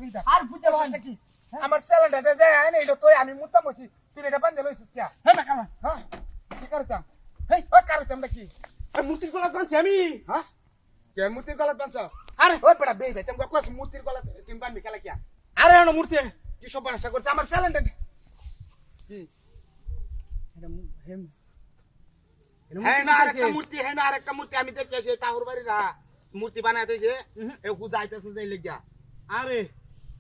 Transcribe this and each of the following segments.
বিদা আর বুঝে পয়সাটা কি আমার সিলিন্ডারটা যায় আয় না এটা তুই আমি মুত্তা মছি তুই এটা বান্ধে লইছিস কি হে না কামা হ্যাঁ কি করতাম হেই ও করতাম নাকি মূর্তির গলা টানছি আমি হ্যাঁ কে মূর্তির গলাত বানছ আরে ওই পড়া বেই দেয় তুমি কস মূর্তির গলাত তুমি বানবি খেলা কি আরে এনো মূর্তি কি সব নষ্ট করছে আমার সিলিন্ডার কি এটা হেম হ্যাঁ না আরেকটা মূর্তি হ্যাঁ না আরেকটা মূর্তি আমি দেখতেছি টাহুর বাড়ির মূর্তি বানায় দিয়েছে এ হুজাইতেছে যাই লাগিয়া আরে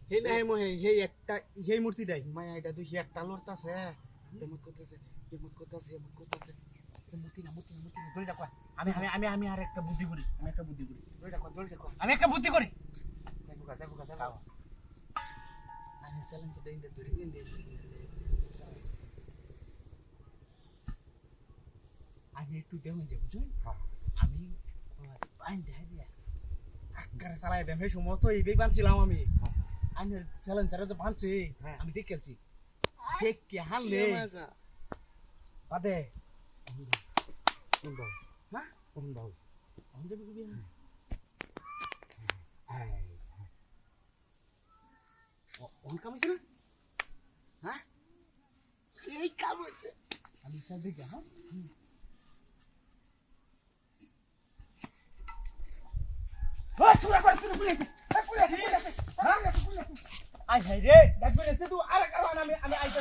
হে না হেম হেই একটা হেই মূর্তিটাই মায়া এটা দুই একটা লড়তাছে এমন করতেছে এমন করতেছে এমন করতেছে মূর্তি না দড়ি রাখো আমি আর একটা বুদ্ধি করি দড়ি রাখো আমি একটা বুদ্ধি করি যাবো আমি সেলেন তো দেইতে দড়ি ইন্দে আমি একটু দেখুন যে বুঝুন আমি বাইন দেখাই দিয়া আকারে চালাই দেম সেই সময় তো এই বেগ বানছিলাম আমি আইনের সেলেন স্যার যে বানছে আমি দেখেছি দেখ কে হানলে বাদে হ্যাঁ আমি যাবি কবি অন কামিছে না হ্যাঁ সেই কাম হয়েছে আমি সব দেখি হ্যাঁ আই হাই রে দেখবেন তুই আর কারণ আমি আইতে